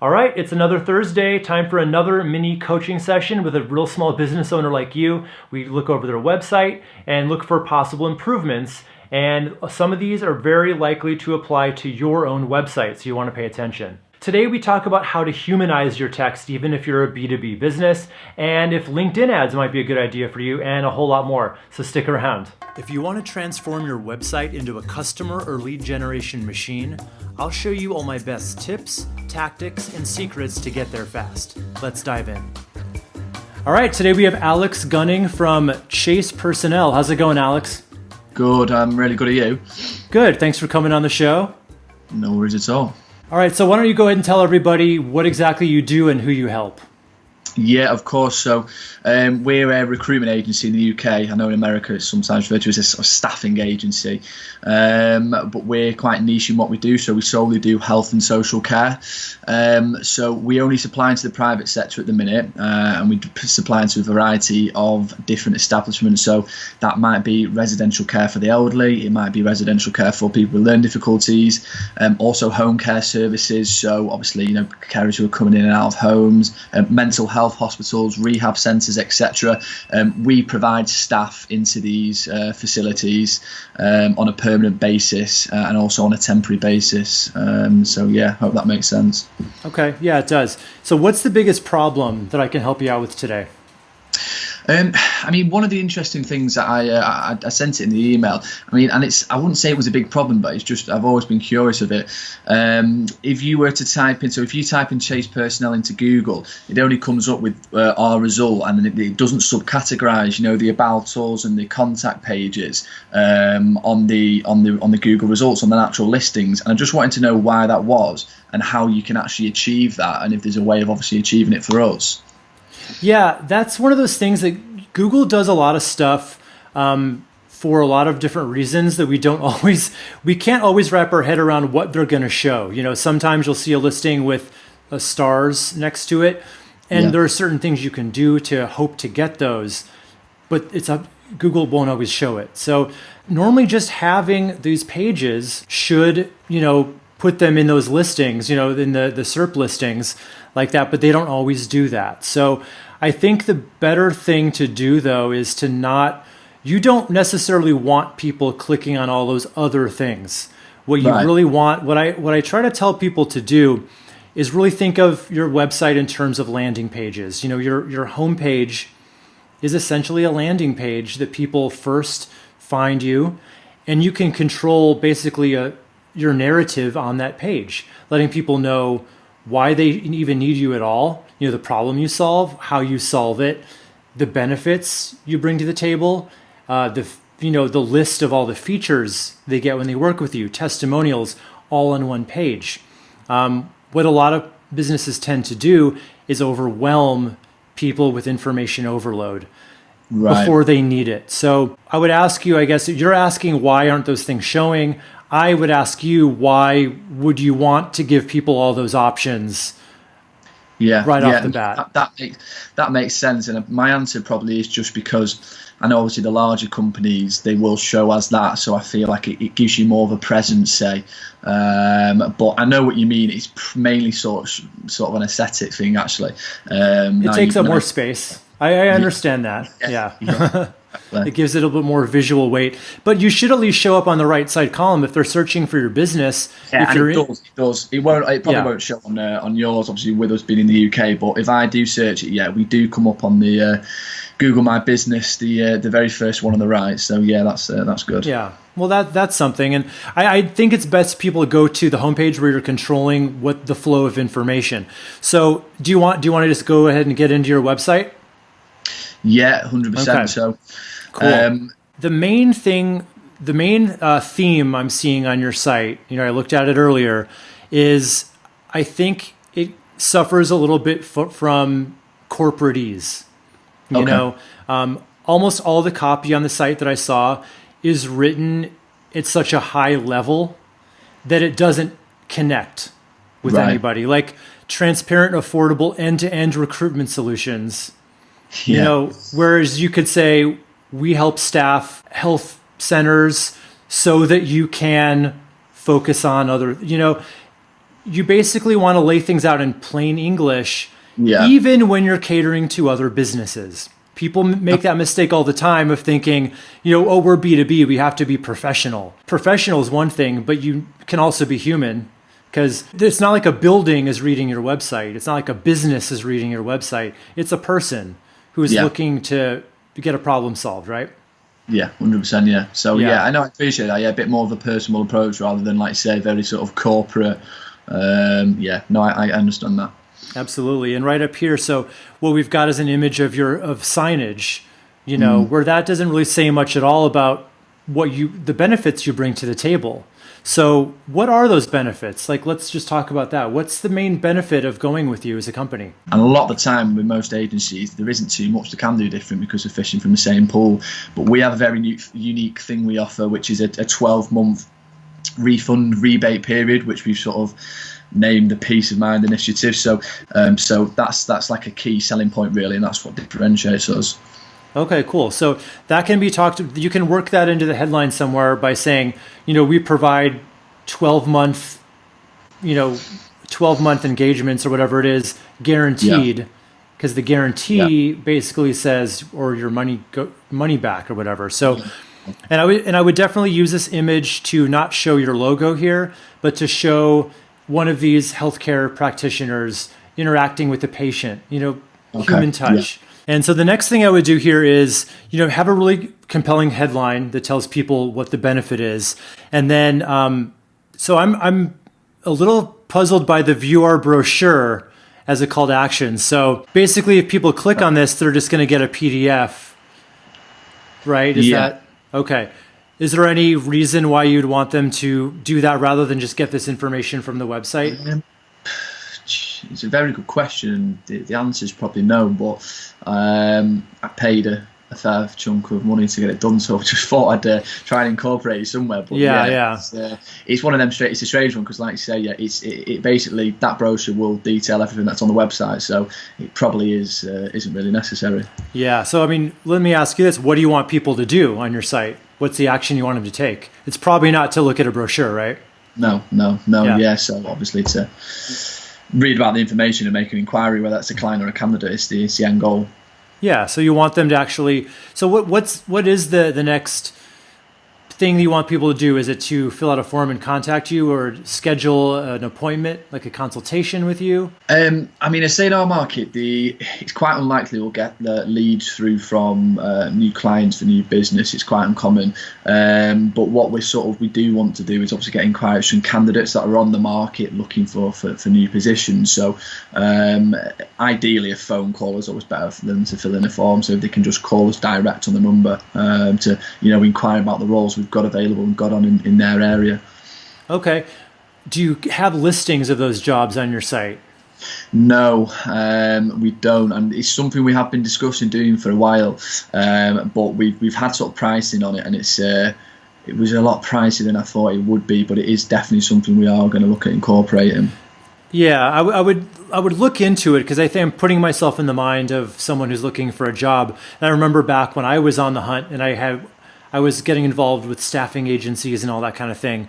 All right, it's another Thursday, time for another mini coaching session with a real small business owner like you. We look over their website and look for possible improvements, and some of these are very likely to apply to your own website, so you want to pay attention. Today we talk about how to humanize your text even if you're a B2B business, and if LinkedIn ads might be a good idea for you, and a whole lot more, so stick around. If you want to transform your website into a customer or lead generation machine, I'll show you all my best tips, tactics, and secrets to get there fast. Let's dive in. All right, today we have Alex Gunning from Chase Personnel. How's it going, Alex? Good, I'm really good. At you? Good, thanks for coming on the show. No worries at all. All right, so why don't you go ahead and tell everybody what exactly you do and who you help? Yeah, of course. So we're a recruitment agency in the UK. I know in America it's sometimes referred to as a sort of staffing agency, but we're quite niche in what we do. So we solely do health and social care. So we only supply into the private sector at the minute, and we supply into a variety of different establishments. So that might be residential care for the elderly. It might be residential care for people with learning difficulties. Also home care services. So obviously, carers who are coming in and out of homes, mental health hospitals, rehab centres, etc. We provide staff into these facilities on a permanent basis and also on a temporary basis. So yeah, hope that makes sense. Okay, yeah, it does. So what's the biggest problem that I can help you out with today? One of the interesting things that I sent it in the email. And I wouldn't say it was a big problem, but it's just I've always been curious of it. If you were to type in, so if you type in Chase Personnel into Google, it only comes up with our result, and then it doesn't subcategorize, the about us and the contact pages on the Google results on the actual listings. And I just wanted to know why that was and how you can actually achieve that, and if there's a way of obviously achieving it for us. Yeah, that's one of those things that Google does a lot of stuff for a lot of different reasons that we can't always wrap our head around what they're going to show. Sometimes you'll see a listing with stars next to it, and there are certain things you can do to hope to get those, but Google won't always show it. So normally just having these pages should, put them in those listings, in the SERP listings like that, but they don't always do that. So I think the better thing to do, though, is you don't necessarily want people clicking on all those other things. What you really want, what I try to tell people to do is really think of your website in terms of landing pages. Your homepage is essentially a landing page that people first find you, and you can control basically your narrative on that page, letting people know why they even need you at all, the problem you solve, how you solve it, the benefits you bring to the table, the list of all the features they get when they work with you, testimonials, all on one page. What a lot of businesses tend to do is overwhelm people with information overload before they need it. So I would ask you, I guess, if you're asking why aren't those things showing, I would ask you, why would you want to give people all those options off the bat? That makes sense. And my answer probably is just because I know obviously the larger companies, they will show as that. So I feel like it gives you more of a presence, say. But I know what you mean. It's mainly sort of an aesthetic thing, actually. It takes up more space. I understand that. Yeah. It gives it a little bit more visual weight, but you should at least show up on the right side column if they're searching for your business. Yeah, it does. It probably won't show on yours, obviously, with us being in the UK. But if I do search it, we do come up on the Google My Business, the very first one on the right. So yeah, that's good. Yeah, well that's something, and I think it's best people go to the homepage where you're controlling what the flow of information. So do you want to just go ahead and get into your website? Yeah, 100%. Okay. So, cool. The main theme I'm seeing on your site, I looked at it earlier, is I think it suffers a little bit from corporate ease. Almost all the copy on the site that I saw is written at such a high level that it doesn't connect with anybody. Like transparent, affordable, end-to-end recruitment solutions. Whereas you could say we help staff health centers so that you can focus on other, you basically want to lay things out in plain English, Yeah. even when you're catering to other businesses. People make that mistake all the time of thinking, oh, we're B2B, we have to be professional. Professional is one thing, but you can also be human, because it's not like a building is reading your website. It's not like a business is reading your website. It's a person who is looking to get a problem solved, right? Yeah, 100%. Yeah. So I know, I appreciate that. Yeah, a bit more of a personal approach rather than, like, say, very sort of corporate. I understand that. Absolutely. And right up here, so what we've got is an image of signage, where that doesn't really say much at all about the benefits you bring to the table. So what are those benefits? Like, let's just talk about that. What's the main benefit of going with you as a company? And a lot of the time with most agencies, there isn't too much they can do different because they're fishing from the same pool. But we have a very unique thing we offer, which is a 12-month refund rebate period, which we've sort of named the Peace of Mind Initiative. So that's like a key selling point, really, and that's what differentiates us. Okay, cool. So that can be you can work that into the headline somewhere by saying, we provide 12-month engagements or whatever it is, guaranteed, because the guarantee basically says, or your money back or whatever. So, and I would definitely use this image to not show your logo here, but to show one of these healthcare practitioners interacting with the patient, human touch. Yeah. And so the next thing I would do here is, have a really compelling headline that tells people what the benefit is. And then, so I'm a little puzzled by the view our brochure as a call to action. So basically, if people click on this, they're just going to get a PDF, right? Is that okay? Is there any reason why you'd want them to do that rather than just get this information from the website? It's a very good question. The answer is probably no, but I paid a fair chunk of money to get it done, so I just thought I'd try and incorporate it somewhere. But it's one of them. It's a strange one because, like you say, it basically, that brochure will detail everything that's on the website, so it probably isn't really necessary. Yeah. So I mean, let me ask you this: what do you want people to do on your site? What's the action you want them to take? It's probably not to look at a brochure, right? No. Yeah. So obviously to read about the information and make an inquiry, whether that's a client or a candidate, is the end goal. Yeah, so you want them to actually. So what is the next thing that you want people to do? Is it to fill out a form and contact you, or schedule an appointment, like a consultation with you? I mean, I say in our market, it's quite unlikely we'll get the leads through from new clients for new business. It's quite uncommon. But what we do want to do is obviously get inquiries from candidates that are on the market looking for new positions. So ideally, a phone call is always better for them to fill in a form. So if they can just call us direct on the number to inquire about the roles we've got available and got on in their area. Okay. Do you have listings of those jobs on your site? No, we don't, and it's something we have been discussing doing for a while. But we've had sort of pricing on it, and it was a lot pricier than I thought it would be. But it is definitely something we are going to look at incorporating. Yeah, I would look into it, because I think I'm putting myself in the mind of someone who's looking for a job. And I remember back when I was on the hunt and I was getting involved with staffing agencies and all that kind of thing.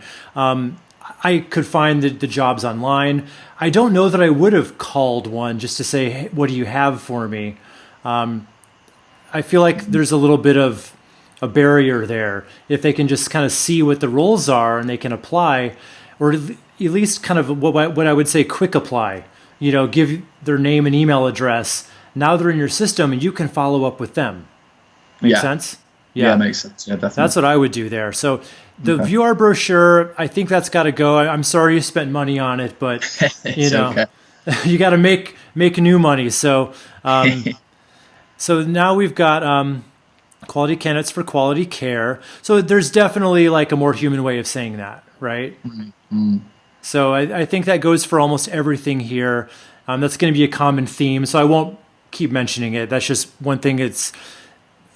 I could find the jobs online. I don't know that I would have called one just to say, hey, what do you have for me? I feel like there's a little bit of a barrier there. If they can just kind of see what the roles are and they can apply, or at least kind of what I would say quick apply, give their name and email address. Now they're in your system and you can follow up with them. Make sense? Yeah, makes sense. Yeah, definitely. That's what I would do there. So the view our brochure, I think that's got to go. I'm sorry you spent money on it, but okay. You got to make new money. So so now we've got quality candidates for quality care. So there's definitely like a more human way of saying that, right? Mm-hmm. So I think that goes for almost everything here. That's going to be a common theme. So I won't keep mentioning it. That's just one thing. It's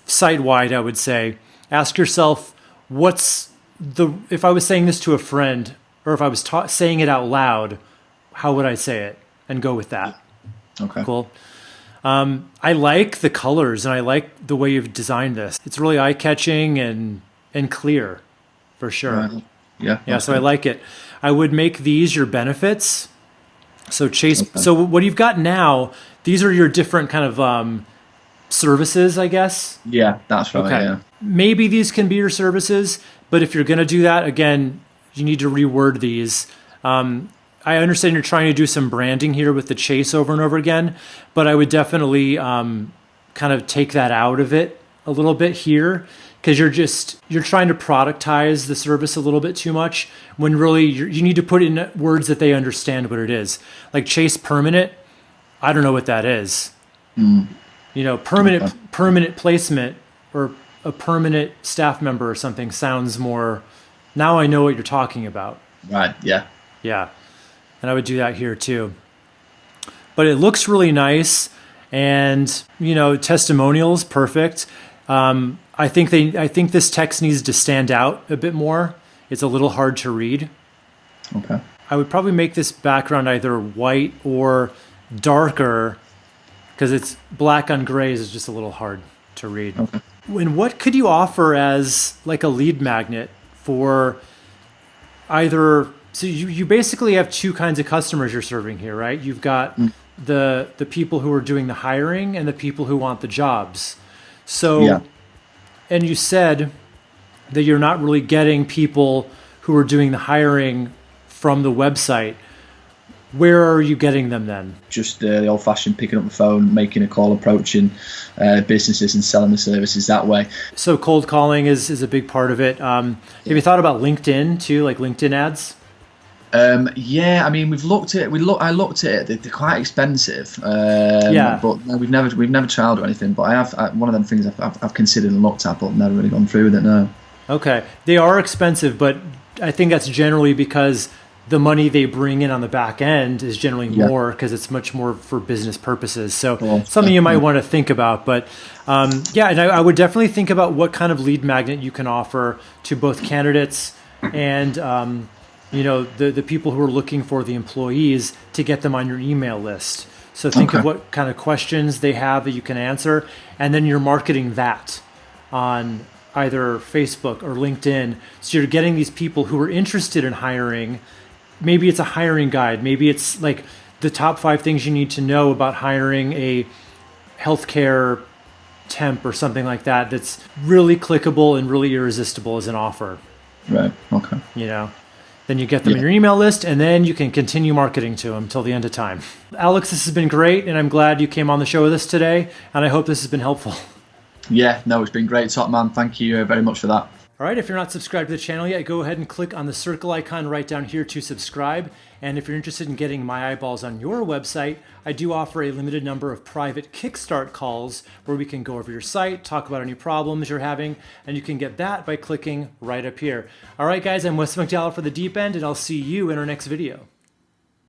site-wide, I would say. Ask yourself, if I was saying this to a friend, or if I was saying it out loud, how would I say it? And go with that. Okay. Cool. I like the colors, and I like the way you've designed this. It's really eye-catching and clear, for sure. Yeah. Yeah, so I like it. I would make these your benefits. So Chase, Okay. so what you've got now, these are your different kind of services, I guess. Yeah, that's right. Okay. Yeah. Maybe these can be your services, but if you're going to do that, again, you need to reword these. I understand you're trying to do some branding here with the Chase over and over again, but I would definitely kind of take that out of it a little bit here, because you're trying to productize the service a little bit too much, when really you need to put in words that they understand what it is. Like Chase Permanent, I don't know what that is. Permanent placement or a permanent staff member or something sounds more, now I know what you're talking about. Right. Yeah. Yeah. And I would do that here too. But it looks really nice, and testimonials, perfect. I think this text needs to stand out a bit more. It's a little hard to read. Okay. I would probably make this background either white or darker, because it's black on grays is just a little hard to read. Okay. And what could you offer as like a lead magnet for either? So you basically have two kinds of customers you're serving here, right? You've got the people who are doing the hiring and the people who want the jobs. So, Yeah. And you said that you're not really getting people who are doing the hiring from the website. Where are you getting them then? Just the old-fashioned picking up the phone, making a call, approaching businesses and selling the services that way. So cold calling is a big part of it. Have you thought about LinkedIn too, like LinkedIn ads? Yeah, I mean, we've looked at. I looked at it. They're quite expensive. Yeah. But no, we've never trialed or anything. But I have one of them things I've considered and looked at, but never really gone through with it. No. Okay, they are expensive, but I think that's generally because the money they bring in on the back end is generally more, because it's much more for business purposes. So something you might want to think about. But and I would definitely think about what kind of lead magnet you can offer to both candidates and the people who are looking for the employees, to get them on your email list. So think of what kind of questions they have that you can answer, and then you're marketing that on either Facebook or LinkedIn. So you're getting these people who are interested in hiring. Maybe it's a hiring guide. Maybe it's like the top 5 things you need to know about hiring a healthcare temp or something like that. That's really clickable and really irresistible as an offer. Right. Okay. Then you get them in your email list, and then you can continue marketing to them till the end of time. Alex, this has been great, and I'm glad you came on the show with us today, and I hope this has been helpful. Yeah, no, it's been great, top man. Thank you very much for that. All right, if you're not subscribed to the channel yet, go ahead and click on the circle icon right down here to subscribe. And if you're interested in getting my eyeballs on your website, I do offer a limited number of private Kickstart calls where we can go over your site, talk about any problems you're having, and you can get that by clicking right up here. All right, guys, I'm Wes McDowell for The Deep End, and I'll see you in our next video.